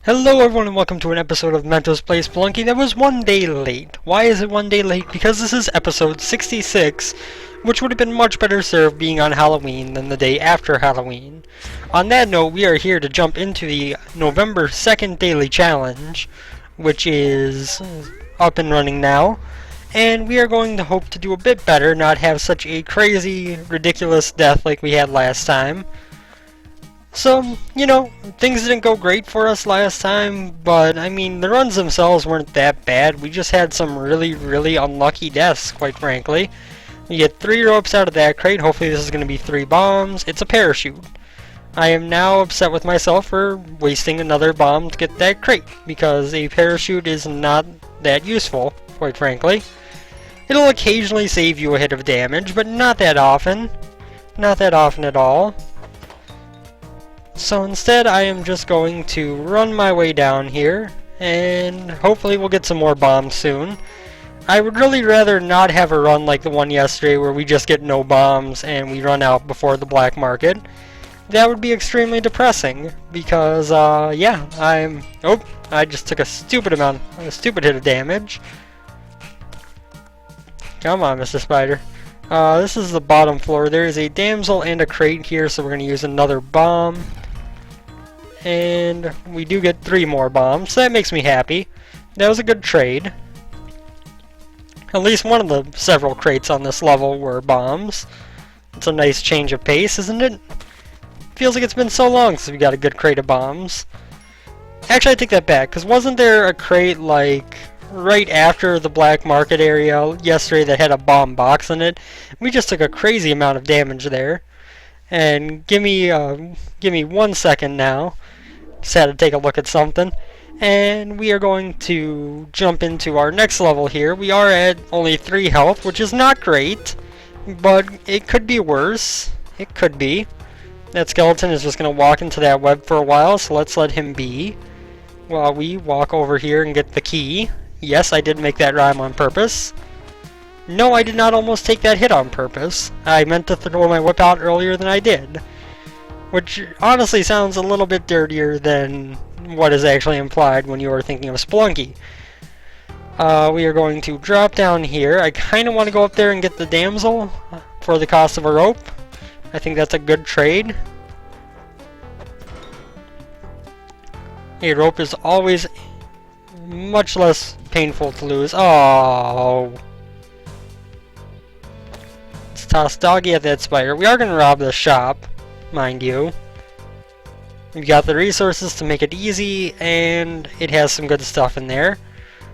Hello everyone and welcome to an episode of Mentos Plays Spelunky that was one day late. Why is it one day late? Because this is episode 66, which would have been much better served being on Halloween than the day after Halloween. On that note, we are here to jump into the November 2nd daily challenge, which is up and running now. And we are going to hope to do a bit better, not have such a crazy, ridiculous death like we had last time. So, you know, things didn't go great for us last time, but, I mean, the runs themselves weren't that bad. We just had some really unlucky deaths, quite frankly. We get 3 ropes out of that crate. Hopefully this is going to be 3 bombs. It's a parachute. I am now upset with myself for wasting another bomb to get that crate, because a parachute is not that useful, quite frankly. It'll occasionally save you a hit of damage, but not that often. Not that often at all. So instead I am just going to run my way down here, and hopefully we'll get some more bombs soon. I would really rather not have a run like the one yesterday where we just get no bombs and we run out before the black market. That would be extremely depressing, because yeah, I just took a stupid hit of damage. Come on, Mr. Spider. This is the bottom floor. There is a damsel and a crate here, so we're going to use another bomb. And we do get 3 more bombs, so that makes me happy. That was a good trade. At least one of the several crates on this level were bombs. It's a nice change of pace, isn't it? Feels like it's been so long since we got a good crate of bombs. Actually, I take that back, because wasn't there a crate, like, right after the black market area yesterday that had a bomb box in it? We just took a crazy amount of damage there. And give me 1 second now. Just had to take a look at something. And we are going to jump into our next level here. We are at only 3 health, which is not great, but it could be worse. It could be. That skeleton is just going to walk into that web for a while, so let's let him be while we walk over here and get the key. Yes, I did make that rhyme on purpose. No, I did not almost take that hit on purpose. I meant to throw my whip out earlier than I did. Which honestly sounds a little bit dirtier than what is actually implied when you are thinking of Spelunky. We are going to drop down here. I kind of want to go up there and get the damsel for the cost of a rope. I think that's a good trade. A rope is always much less painful to lose. Oh. Let's toss doggy at that spider. We are going to rob the shop, mind you. We've got the resources to make it easy, and it has some good stuff in there.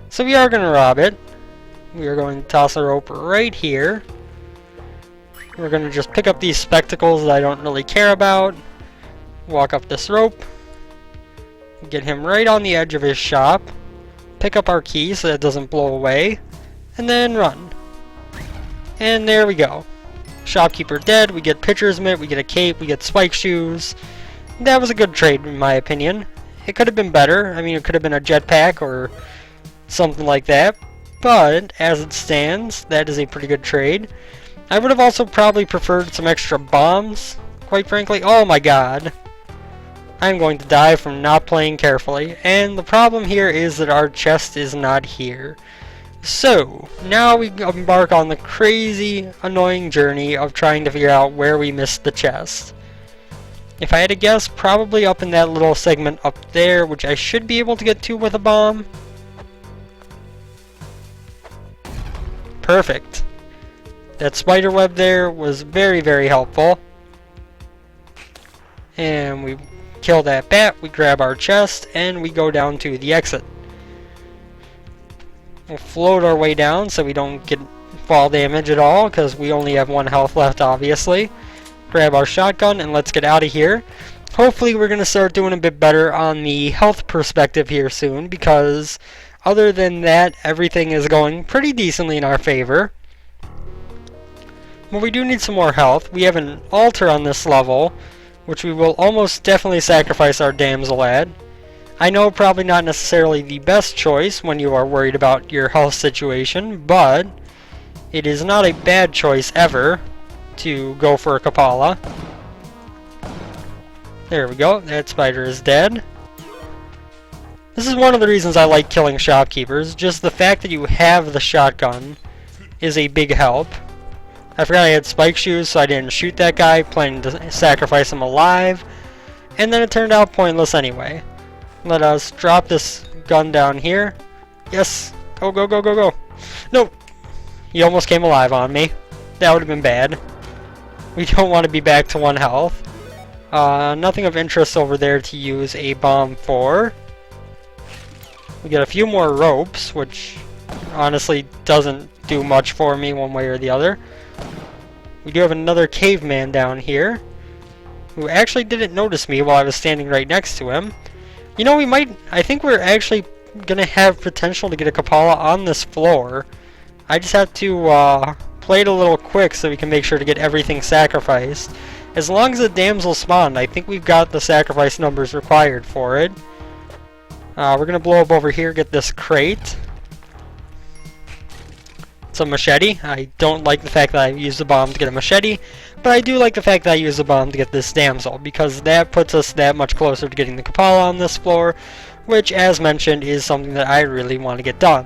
So we are going to rob it. We are going to toss a rope right here. We're going to just pick up these spectacles that I don't really care about. Walk up this rope. Get him right on the edge of his shop. Pick up our key so that it doesn't blow away. And then run. And there we go. Shopkeeper dead. We get pitcher's mitt. We get a cape. We get spike shoes. That was a good trade in my opinion. It could have been better. I mean, it could have been a jetpack or something like that. But as it stands, that is a pretty good trade. I would have also probably preferred some extra bombs, quite frankly. Oh my god. I'm going to die from not playing carefully. And the problem here is that our chest is not here. So, now we embark on the crazy, annoying journey of trying to figure out where we missed the chest. If I had to guess, probably up in that little segment up there, which I should be able to get to with a bomb. Perfect. That spider web there was very helpful. And we kill that bat, we grab our chest, and we go down to the exit. We'll float our way down so we don't get fall damage at all, because we only have 1 health left, obviously. Grab our shotgun, and let's get out of here. Hopefully we're going to start doing a bit better on the health perspective here soon, because other than that, everything is going pretty decently in our favor. But we do need some more health. We have an altar on this level, which we will almost definitely sacrifice our damsel at. I know probably not necessarily the best choice when you are worried about your health situation, but it is not a bad choice ever to go for a Kapala. There we go, that spider is dead. This is one of the reasons I like killing shopkeepers. Just the fact that you have the shotgun is a big help. I forgot I had spike shoes, so I didn't shoot that guy, planning to sacrifice him alive. And then it turned out pointless anyway. Let us drop this gun down here. Yes! Go, go, go, go, go! No! He almost came alive on me. That would have been bad. We don't want to be back to 1 health. Nothing of interest over there to use a bomb for. We get a few more ropes, which honestly doesn't do much for me one way or the other. We do have another caveman down here, who actually didn't notice me while I was standing right next to him. You know, I think we're actually gonna have potential to get a Kapala on this floor. I just have to play it a little quick so we can make sure to get everything sacrificed. As long as the damsel spawned, I think we've got the sacrifice numbers required for it. We're gonna blow up over here, get this crate. It's a machete. I don't like the fact that I used the bomb to get a machete, but I do like the fact that I used the bomb to get this damsel, because that puts us that much closer to getting the Kapala on this floor, which, as mentioned, is something that I really want to get done.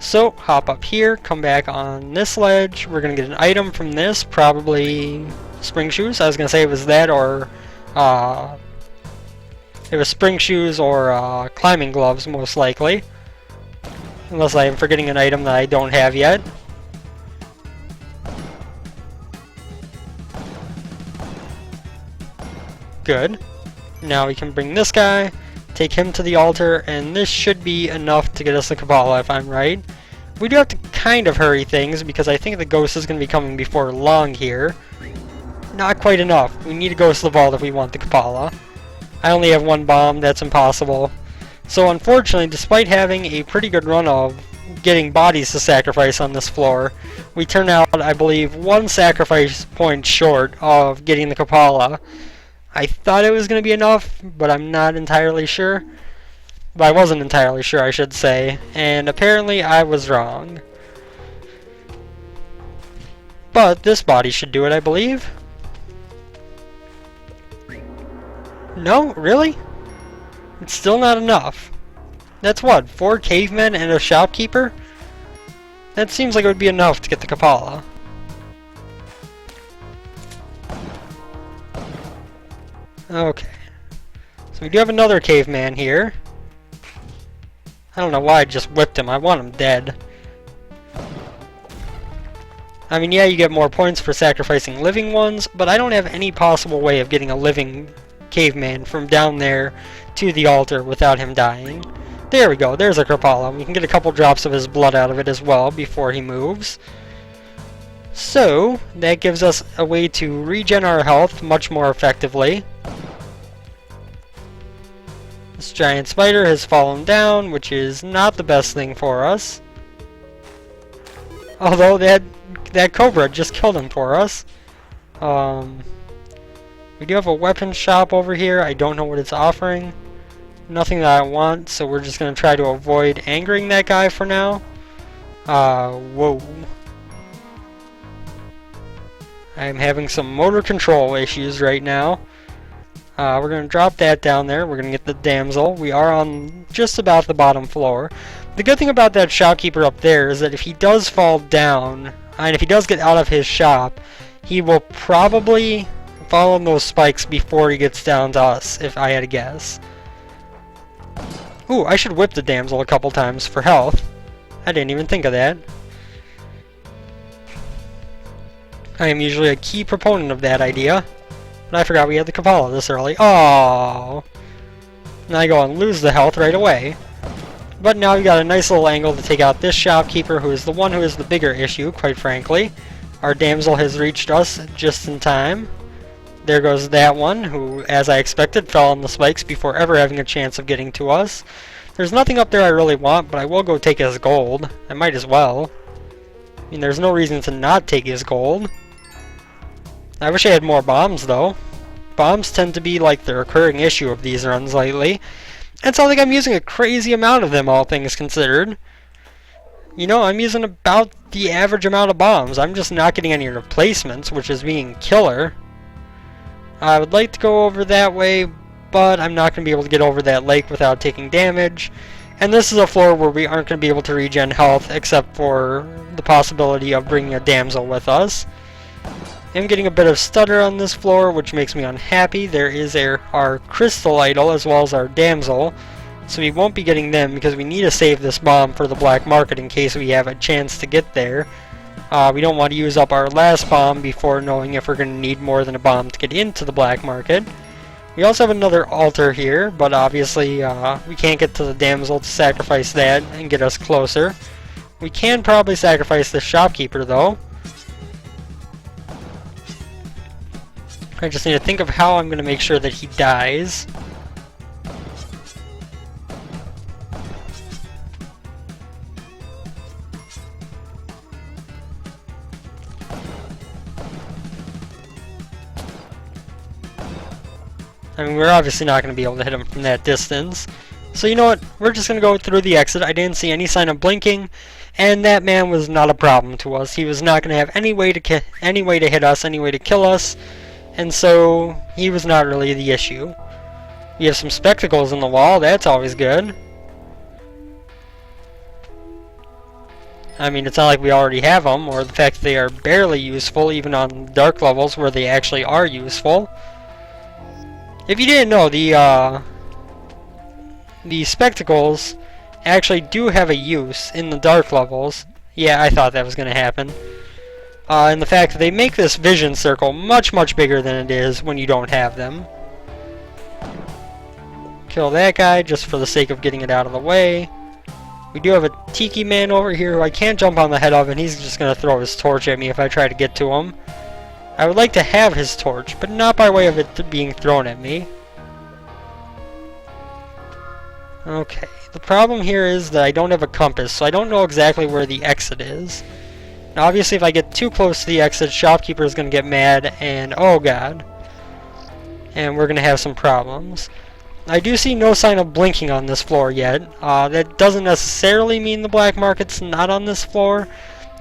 So, hop up here, come back on this ledge. We're gonna get an item from this, probably spring shoes. I was gonna say it was that, or it was spring shoes or climbing gloves, most likely. Unless I am forgetting an item that I don't have yet. Good. Now we can bring this guy, take him to the altar, and this should be enough to get us the Kabbalah, if I'm right. We do have to kind of hurry things, because I think the ghost is going to be coming before long here. Not quite enough. We need a ghost of the vault if we want the Kabbalah. I only have 1 bomb, that's impossible. So unfortunately, despite having a pretty good run of getting bodies to sacrifice on this floor, we turn out, I believe, 1 sacrifice point short of getting the Kapala. I thought it was going to be enough, but I'm not entirely sure. But I wasn't entirely sure, I should say, and apparently I was wrong. But this body should do it, I believe. No? Really? It's still not enough. That's what, 4 cavemen and a shopkeeper? That seems like it would be enough to get the Kapala. Okay. So we do have another caveman here. I don't know why I just whipped him. I want him dead. I mean, yeah, you get more points for sacrificing living ones, but I don't have any possible way of getting a living caveman from down there to the altar without him dying. There we go, there's a Krapala. We can get a couple drops of his blood out of it as well before he moves. So, that gives us a way to regen our health much more effectively. This giant spider has fallen down, which is not the best thing for us. Although that cobra just killed him for us. We do have a weapon shop over here. I don't know what it's offering. Nothing that I want, so we're just going to try to avoid angering that guy for now. Whoa. I'm having some motor control issues right now. We're going to drop that down there. We're going to get the damsel. We are on just about the bottom floor. The good thing about that shopkeeper up there is that if he does fall down, and if he does get out of his shop, he will probably fall on those spikes before he gets down to us, if I had to guess. Ooh, I should whip the damsel a couple times for health. I didn't even think of that. I am usually a key proponent of that idea. But I forgot we had the Kapala this early. Oh, now I go and lose the health right away. But now we got a nice little angle to take out this shopkeeper, who is the one who is the bigger issue, quite frankly. Our damsel has reached us just in time. There goes that one, who, as I expected, fell on the spikes before ever having a chance of getting to us. There's nothing up there I really want, but I will go take his gold. I might as well. I mean, there's no reason to not take his gold. I wish I had more bombs, though. Bombs tend to be like the recurring issue of these runs lately. And it's not like I'm using a crazy amount of them, all things considered. You know, I'm using about the average amount of bombs. I'm just not getting any replacements, which is being killer. I would like to go over that way, but I'm not going to be able to get over that lake without taking damage. And this is a floor where we aren't going to be able to regen health except for the possibility of bringing a damsel with us. I'm getting a bit of stutter on this floor, which makes me unhappy. There is our crystal idol as well as our damsel, so we won't be getting them because we need to save this bomb for the black market in case we have a chance to get there. We don't want to use up our last bomb before knowing if we're going to need more than a bomb to get into the black market. We also have another altar here, but obviously we can't get to the damsel to sacrifice that and get us closer. We can probably sacrifice the shopkeeper though. I just need to think of how I'm going to make sure that he dies. I mean, we're obviously not going to be able to hit him from that distance. So you know what? We're just going to go through the exit. I didn't see any sign of blinking, and that man was not a problem to us. He was not going to have any way to hit us, any way to kill us, and so he was not really the issue. We have some spectacles in the wall. That's always good. I mean, it's not like we already have them, or the fact that they are barely useful, even on dark levels where they actually are useful. If you didn't know, the spectacles actually do have a use in the dark levels. Yeah, I thought that was going to happen. And the fact that they make this vision circle much, much bigger than it is when you don't have them. Kill that guy just for the sake of getting it out of the way. We do have a Tiki Man over here who I can't jump on the head of, and he's just going to throw his torch at me if I try to get to him. I would like to have his torch, but not by way of it being thrown at me. Okay, the problem here is that I don't have a compass, so I don't know exactly where the exit is. Now obviously if I get too close to the exit, shopkeeper is going to get mad, and oh god. And we're going to have some problems. I do see no sign of blinking on this floor yet. That doesn't necessarily mean the black market's not on this floor,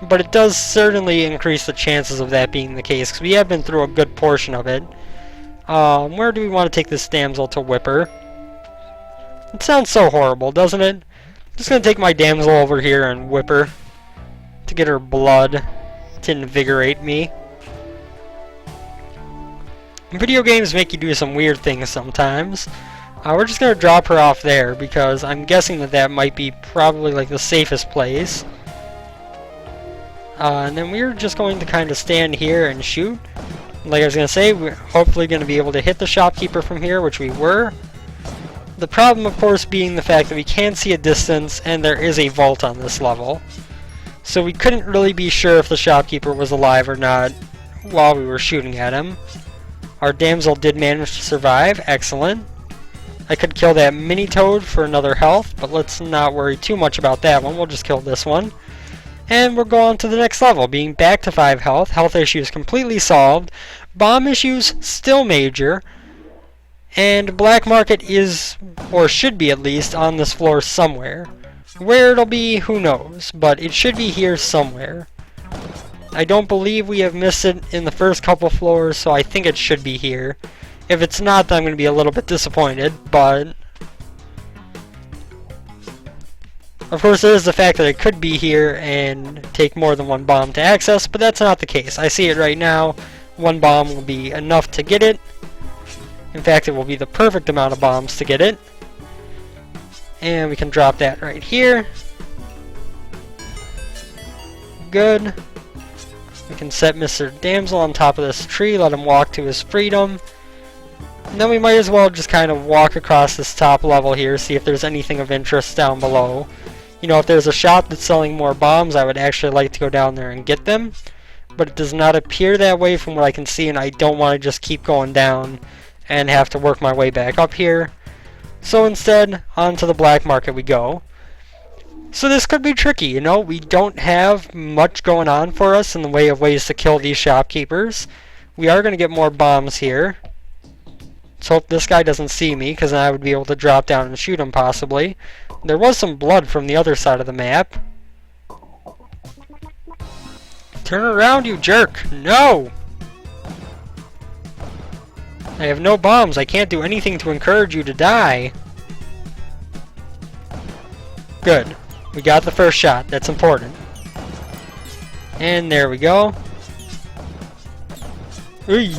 but it does certainly increase the chances of that being the case, because we have been through a good portion of it. Where do we want to take this damsel to whip her? It sounds so horrible, doesn't it? I'm just going to take my damsel over here and whip her to get her blood to invigorate me. Video games make you do some weird things sometimes. We're just going to drop her off there because I'm guessing that that might be probably like the safest place. And then we're just going to kind of stand here and shoot. Like I was going to say, we're hopefully going to be able to hit the shopkeeper from here, which we were. The problem, of course, being the fact that we can see a distance and there is a vault on this level. So we couldn't really be sure if the shopkeeper was alive or not while we were shooting at him. Our damsel did manage to survive. Excellent. I could kill that mini toad for another health, but let's not worry too much about that one. We'll just kill this one. And we'll go on to the next level, being back to 5 health. Health issues completely solved. Bomb issues still major. And black market is, or should be at least, on this floor somewhere. Where it'll be, who knows, but it should be here somewhere. I don't believe we have missed it in the first couple floors, so I think it should be here. If it's not, then I'm going to be a little bit disappointed, but of course there is the fact that it could be here and take more than one bomb to access, but that's not the case. I see it right now. One bomb will be enough to get it. In fact, it will be the perfect amount of bombs to get it. And we can drop that right here. Good. We can set Mr. Damsel on top of this tree, let him walk to his freedom. And then we might as well just kind of walk across this top level here, see if there's anything of interest down below. You know, if there's a shop that's selling more bombs, I would actually like to go down there and get them. But it does not appear that way from what I can see, and I don't want to just keep going down and have to work my way back up here. So instead, onto the black market we go. So this could be tricky, you know, we don't have much going on for us in the way of ways to kill these shopkeepers. We are going to get more bombs here. Let's hope this guy doesn't see me, because then I would be able to drop down and shoot him possibly. There was some blood from the other side of the map. Turn around, you jerk! No! I have no bombs. I can't do anything to encourage you to die. Good. We got the first shot. That's important. And there we go. Ooh.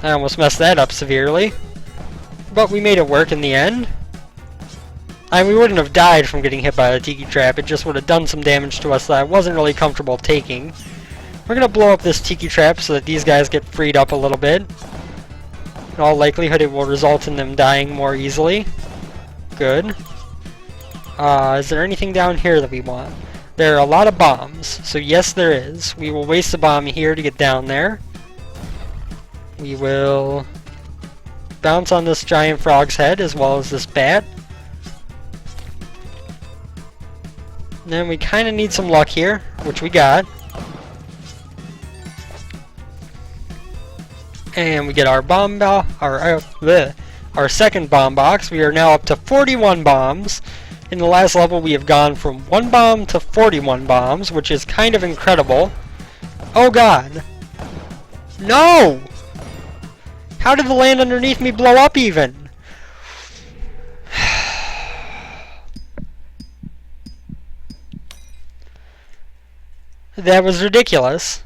I almost messed that up severely. But we made it work in the end. We wouldn't have died from getting hit by the tiki trap. It just would have done some damage to us that I wasn't really comfortable taking. We're going to blow up this tiki trap so that these guys get freed up a little bit. In all likelihood, it will result in them dying more easily. Good. Is there anything down here that we want? There are a lot of bombs, so yes there is. We will waste a bomb here to get down there. We will bounce on this giant frog's head as well as this bat. And then we kind of need some luck here, which we got. And we get our bomb our second bomb box. We are now up to 41 bombs. In the last level we have gone from 1 bomb to 41 bombs, which is kind of incredible. Oh god. No! How did the land underneath me blow up even? That was ridiculous.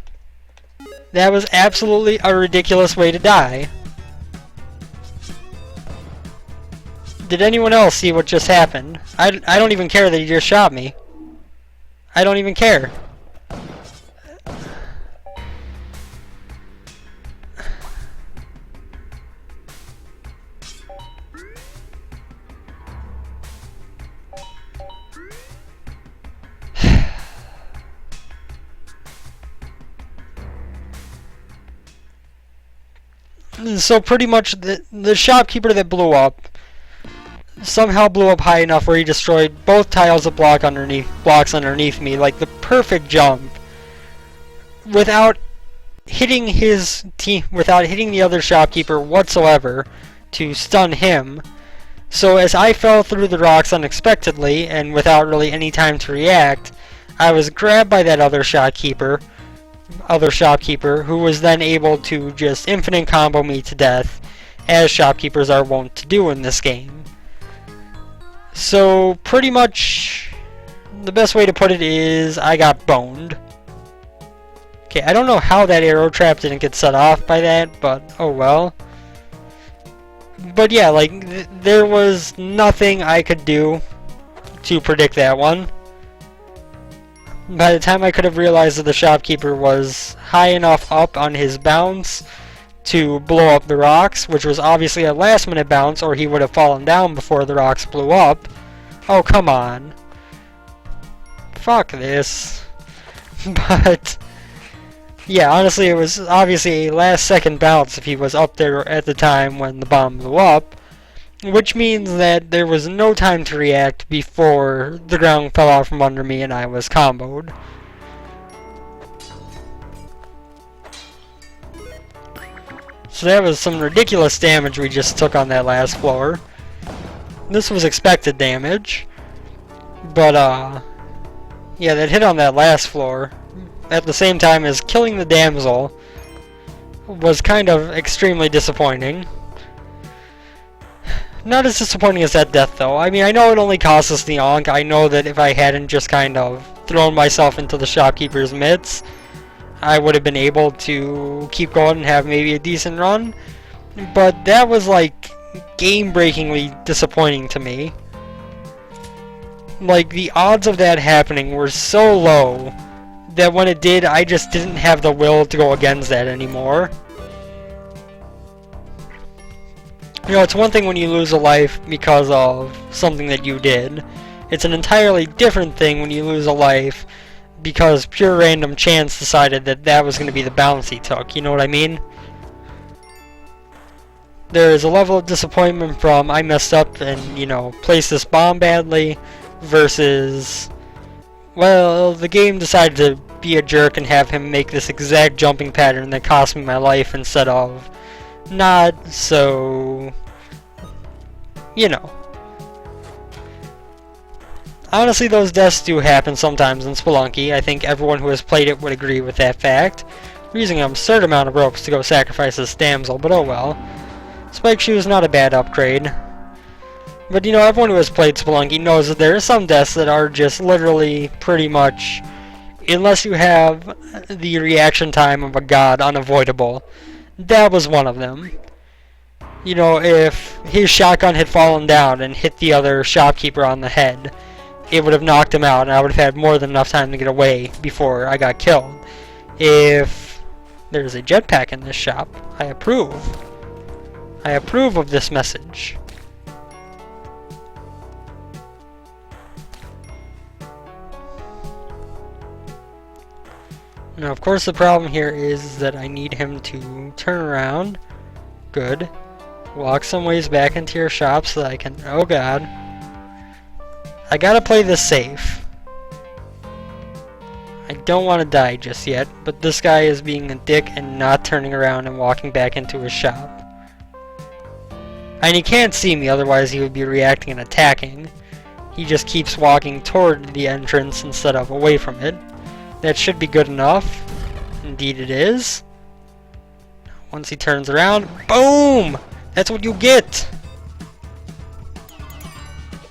That was absolutely a ridiculous way to die. Did anyone else see what just happened? I don't even care that he just shot me. I don't even care. So pretty much the shopkeeper that blew up somehow blew up high enough where he destroyed both tiles of blocks underneath me, like the perfect jump, without hitting the other shopkeeper whatsoever to stun him. So as I fell through the rocks unexpectedly and without really any time to react, I was grabbed by that other shopkeeper who was then able to just infinite combo me to death, as shopkeepers are wont to do in this game. So pretty much the best way to put it is I got boned. Okay, I don't know how that arrow trap didn't get set off by that, but oh well. But yeah, like there was nothing I could do to predict that one. By the time I could have realized that the shopkeeper was high enough up on his bounce to blow up the rocks, which was obviously a last minute bounce or he would have fallen down before the rocks blew up. Oh, come on. Fuck this. But yeah, honestly it was obviously a last second bounce if he was up there at the time when the bomb blew up, which means that there was no time to react before the ground fell out from under me and I was comboed. So that was some ridiculous damage we just took on that last floor. This was expected damage, but yeah, that hit on that last floor at the same time as killing the damsel was kind of extremely disappointing. Not as disappointing as that death though. I mean, I know it only cost us the Ankh. I know that if I hadn't just kind of thrown myself into the shopkeeper's mitts, I would have been able to keep going and have maybe a decent run. But that was like game-breakingly disappointing to me. Like, the odds of that happening were so low that when it did, I just didn't have the will to go against that anymore. You know, it's one thing when you lose a life because of something that you did. It's an entirely different thing when you lose a life because pure random chance decided that that was going to be the bounce he took. You know what I mean? There is a level of disappointment from I messed up and, you know, placed this bomb badly versus, well, the game decided to be a jerk and have him make this exact jumping pattern that cost me my life instead of not, so, you know. Honestly, those deaths do happen sometimes in Spelunky. I think everyone who has played it would agree with that fact. We're using an absurd amount of ropes to go sacrifice this damsel, but oh well. Spike Shoe is not a bad upgrade. But you know, everyone who has played Spelunky knows that there are some deaths that are just literally pretty much, unless you have the reaction time of a god, unavoidable. That was one of them. You know, if his shotgun had fallen down and hit the other shopkeeper on the head, it would have knocked him out and I would have had more than enough time to get away before I got killed. If there's a jetpack in this shop, I approve. I approve of this message. Now, of course, the problem here is that I need him to turn around. Good. Walk some ways back into your shop so that I can... Oh, God. I gotta play this safe. I don't want to die just yet, but this guy is being a dick and not turning around and walking back into his shop. And he can't see me, otherwise he would be reacting and attacking. He just keeps walking toward the entrance instead of away from it. That should be good enough. Indeed it is. Once he turns around, boom! That's what you get!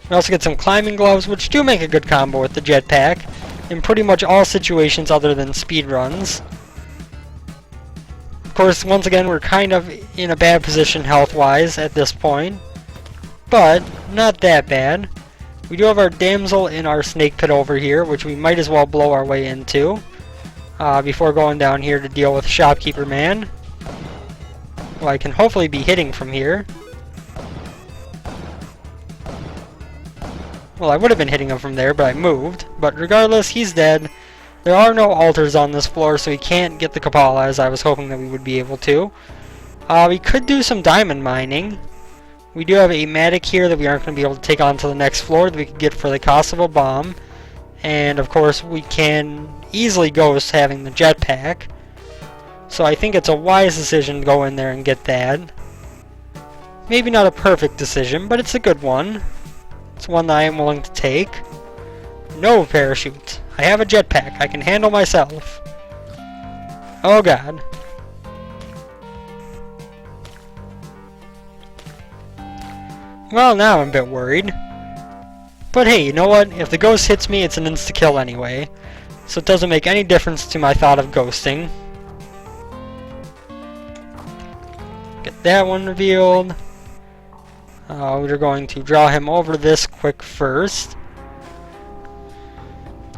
We also get some climbing gloves, which do make a good combo with the jetpack in pretty much all situations other than speed runs. Of course, once again, we're kind of in a bad position health-wise at this point, but not that bad. We do have our damsel in our snake pit over here, which we might as well blow our way into before going down here to deal with Shopkeeper Man, who I can hopefully be hitting from here. Well, I would have been hitting him from there, but I moved. But regardless, he's dead. There are no altars on this floor, so he can't get the Kapala as I was hoping that we would be able to. We could do some diamond mining. We do have a Matic here that we aren't going to be able to take on to the next floor that we could get for the cost of a bomb. And of course, we can easily ghost having the jetpack. So I think it's a wise decision to go in there and get that. Maybe not a perfect decision, but it's a good one. It's one that I am willing to take. No parachute. I have a jetpack. I can handle myself. Oh god. Well, now I'm a bit worried. But hey, you know what? If the ghost hits me, it's an insta-kill anyway. So it doesn't make any difference to my thought of ghosting. Get that one revealed. We're going to draw him over this quick first.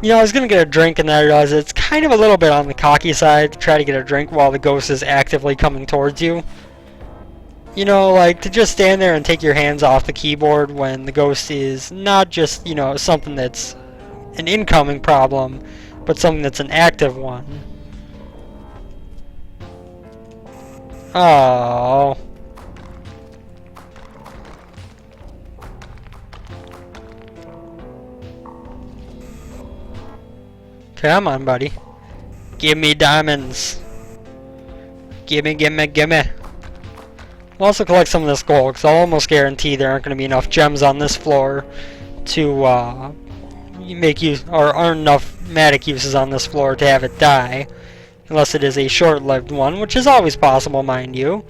You know, I was going to get a drink and then I realized it's kind of a little bit on the cocky side to try to get a drink while the ghost is actively coming towards you. You know, like, to just stand there and take your hands off the keyboard when the ghost is not just, you know, something that's an incoming problem, but something that's an active one. Oh. Come on, buddy. Give me diamonds. Gimme, gimme, gimme. I'll also collect some of this gold, because I'll almost guarantee there aren't going to be enough gems on this floor to make use, or aren't enough Matic uses on this floor to have it die. Unless it is a short-lived one, which is always possible, mind you.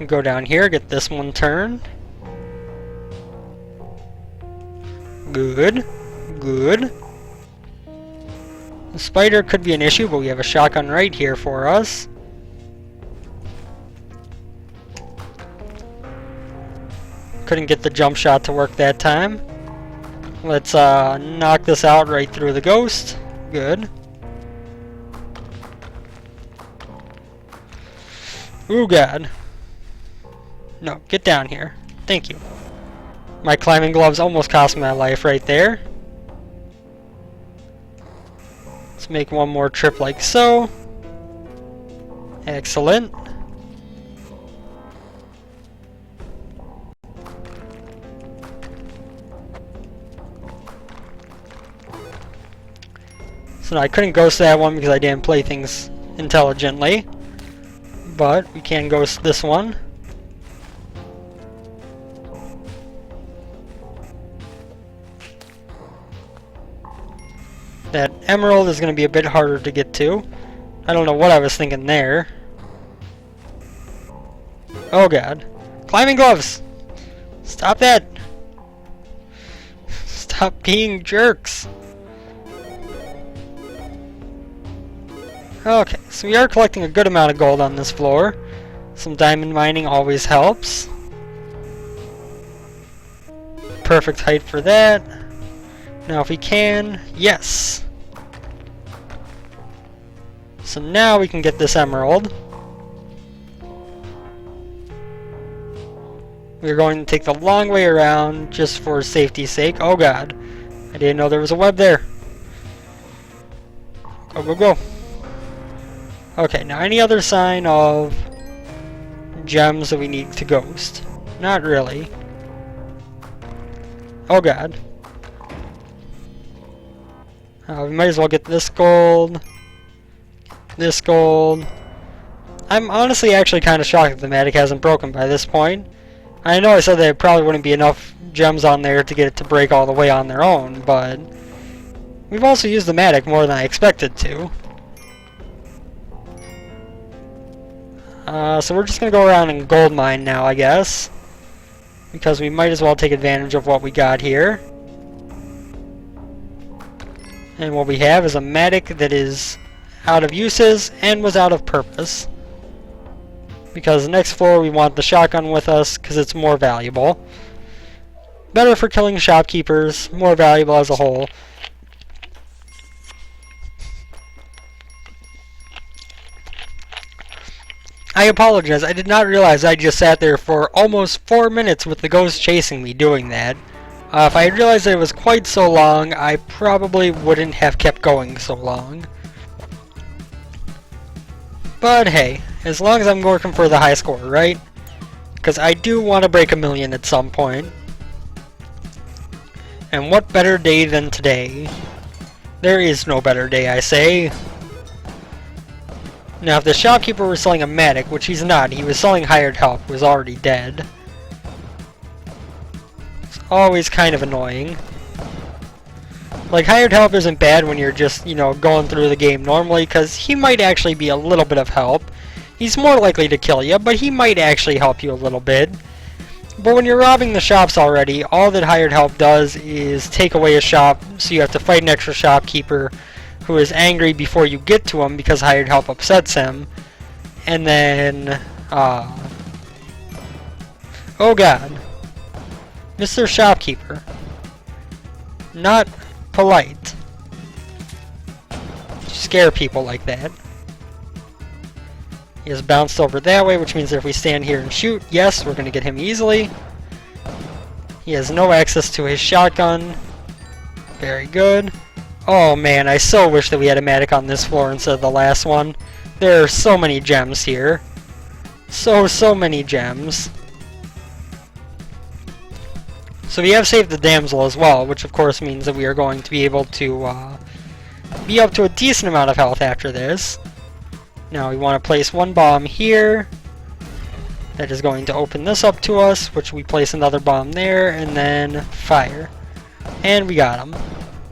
Go down here, get this one turned. Good. Good. The spider could be an issue, but we have a shotgun right here for us. Couldn't get the jump shot to work that time. Let's knock this out right through the ghost. Good. Ooh, God. No, get down here. Thank you. My climbing gloves almost cost me my life right there. Let's make one more trip like so. Excellent. So now I couldn't ghost that one because I didn't play things intelligently. But we can ghost this one. emerald is going to be a bit harder to get to. I don't know what I was thinking there. Oh god. Climbing gloves! Stop that! Stop being jerks! Okay, so we are collecting a good amount of gold on this floor. Some diamond mining always helps. Perfect height for that. Now if we can, yes! So now we can get this emerald. We're going to take the long way around just for safety's sake. Oh god. I didn't know there was a web there. Go, go, go. Okay, now any other sign of gems that we need to ghost? Not really. Oh god. We might as well get this gold. This gold. I'm honestly actually kind of shocked that the Matic hasn't broken by this point. I know I said there probably wouldn't be enough gems on there to get it to break all the way on their own, but we've also used the Matic more than I expected to. So we're just going to go around and gold mine now, I guess. Because we might as well take advantage of what we got here. And what we have is a Matic that is out of uses and was out of purpose. Because the next floor we want the shotgun with us because it's more valuable. Better for killing shopkeepers, more valuable as a whole. I apologize, I did not realize I just sat there for almost 4 minutes with the ghost chasing me doing that. If I had realized that it was quite so long, I probably wouldn't have kept going so long. But hey, as long as I'm working for the high score, right? Because I do want to break 1,000,000 at some point. And what better day than today? There is no better day, I say. Now, if the shopkeeper was selling a Matic, which he's not, he was selling hired help, who was already dead. It's always kind of annoying. Like, hired help isn't bad when you're just, you know, going through the game normally, because he might actually be a little bit of help. He's more likely to kill you, but he might actually help you a little bit. But when you're robbing the shops already, all that hired help does is take away a shop, so you have to fight an extra shopkeeper who is angry before you get to him because hired help upsets him. And then, oh god. Mr. Shopkeeper. Not polite. Scare people like that. He has bounced over that way, which means that if we stand here and shoot, yes, we're going to get him easily. He has no access to his shotgun. Very good. Oh man, I so wish that we had a Matic on this floor instead of the last one. There are so many gems here. So many gems. So we have saved the damsel as well, which of course means that we are going to be able to be up to a decent amount of health after this. Now we want to place one bomb here. That is going to open this up to us, which we place another bomb there, and then fire. And we got him.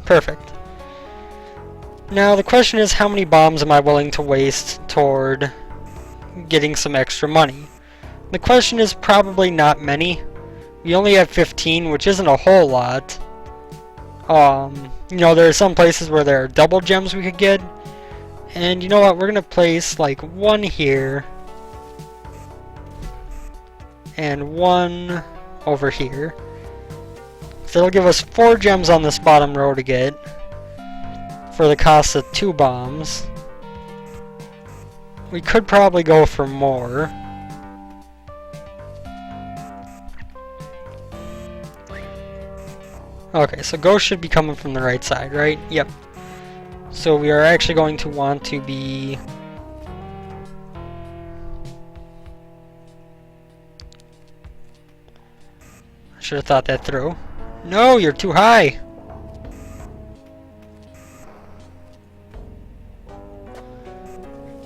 Perfect. Now the question is, how many bombs am I willing to waste toward getting some extra money? The question is probably not many. We only have 15, which isn't a whole lot. You know, there are some places where there are double gems we could get. And you know what, we're going to place like one here. And one over here. So it'll give us 4 gems on this bottom row to get. For the cost of 2 bombs. We could probably go for more. Okay, so ghost should be coming from the right side, right? Yep. So we are actually going to want to be... I should have thought that through. No, you're too high!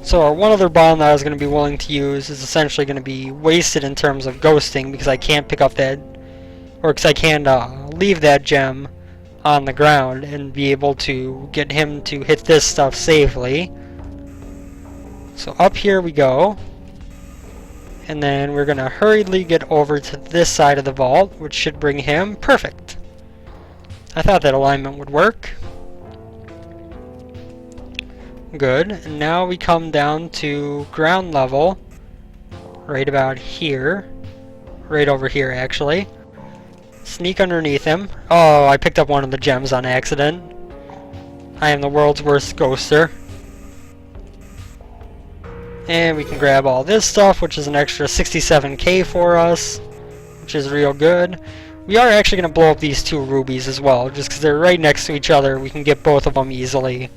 So our one other bomb that I was going to be willing to use is essentially going to be wasted in terms of ghosting because I can't pick up that, or because I can't leave that gem on the ground and be able to get him to hit this stuff safely. So up here we go. And then we're going to hurriedly get over to this side of the vault, which should bring him perfect. I thought that alignment would work. Good. And now we come down to ground level, right about here. Right over here, actually. Sneak underneath him. Oh, I picked up one of the gems on accident. I am the world's worst ghoster. And we can grab all this stuff, which is an extra 67k for us, which is real good. We are actually going to blow up these 2 rubies as well, just because they're right next to each other. We can get both of them easily.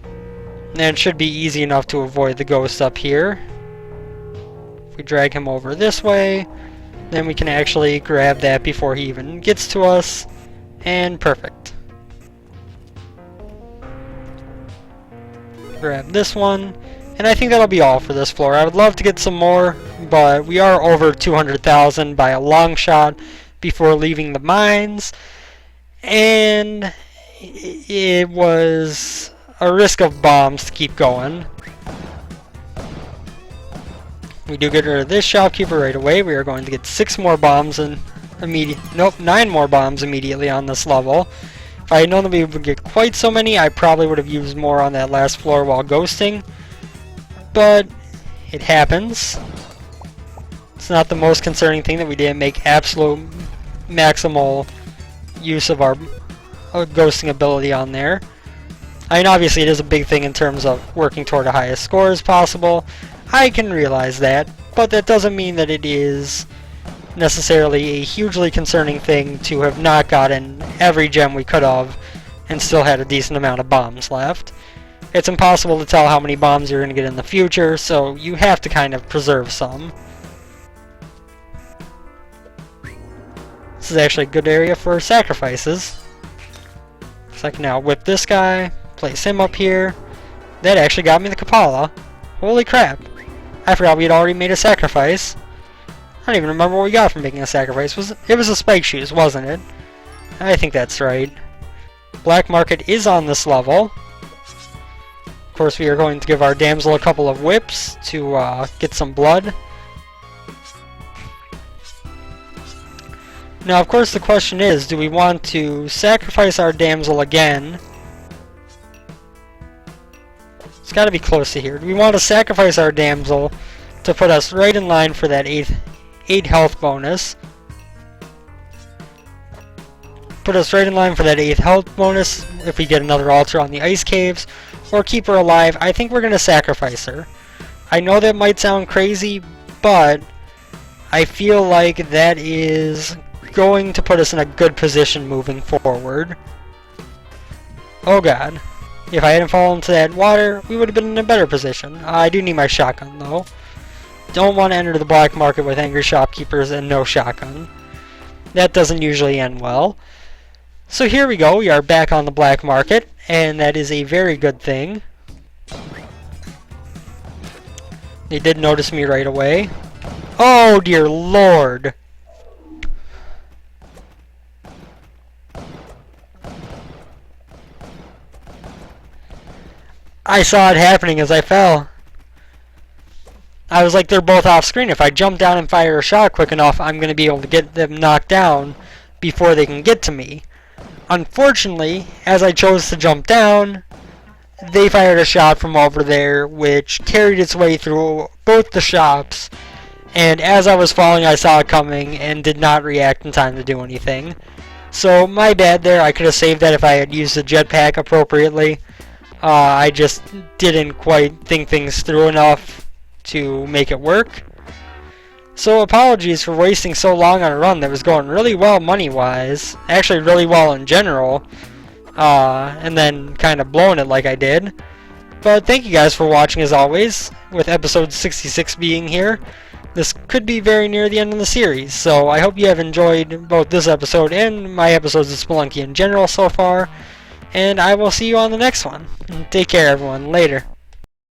And it should be easy enough to avoid the ghost up here. If we drag him over this way, then we can actually grab that before he even gets to us. And perfect. Grab this one, and I think that'll be all for this floor. I would love to get some more, but we are over 200,000 by a long shot before leaving the mines, and it was a risk of bombs to keep going. We do get rid of this shopkeeper right away. We are going to get 6 more bombs and 9 more bombs immediately on this level. If I had known that we would get quite so many, I probably would have used more on that last floor while ghosting. But it happens. It's not the most concerning thing that we didn't make absolute maximal use of our ghosting ability on there. I mean, obviously it is a big thing in terms of working toward the highest score as possible. I can realize that, but that doesn't mean that it is necessarily a hugely concerning thing to have not gotten every gem we could have and still had a decent amount of bombs left. It's impossible to tell how many bombs you're going to get in the future, so you have to kind of preserve some. This is actually a good area for sacrifices. So I can now whip this guy, place him up here. That actually got me the Kapala. Holy crap. I forgot we had already made a sacrifice. I don't even remember what we got from making a sacrifice. It was a spike shoes, wasn't it? I think that's right. Black market is on this level. Of course, we are going to give our damsel a couple of whips to get some blood. Now, of course, the question is, do we want to sacrifice our damsel again? It's got to be close to here. Do we want to sacrifice our damsel to put us right in line for that 8 health bonus? Put us right in line for that 8th health bonus if we get another altar on the ice caves, or keep her alive. I think we're going to sacrifice her. I know that might sound crazy, but I feel like that is going to put us in a good position moving forward. Oh god. If I hadn't fallen into that water, we would have been in a better position. I do need my shotgun though. Don't want to enter the black market with angry shopkeepers and no shotgun. That doesn't usually end well. So here we go, we are back on the black market, and that is a very good thing. They did notice me right away. Oh dear lord! I saw it happening as I fell. I was like, they're both off screen. If I jump down and fire a shot quick enough, I'm going to be able to get them knocked down before they can get to me. Unfortunately, as I chose to jump down, they fired a shot from over there, which carried its way through both the shops. And as I was falling, I saw it coming and did not react in time to do anything. So, my bad there. I could have saved that if I had used the jetpack appropriately. I just didn't quite think things through enough to make it work. So apologies for wasting so long on a run that was going really well money-wise. Actually really well in general. And then kind of blowing it like I did. But thank you guys for watching as always, with episode 66 being here. This could be very near the end of the series, so I hope you have enjoyed both this episode and my episodes of Spelunky in general so far. And I will see you on the next one. Take care, everyone. Later.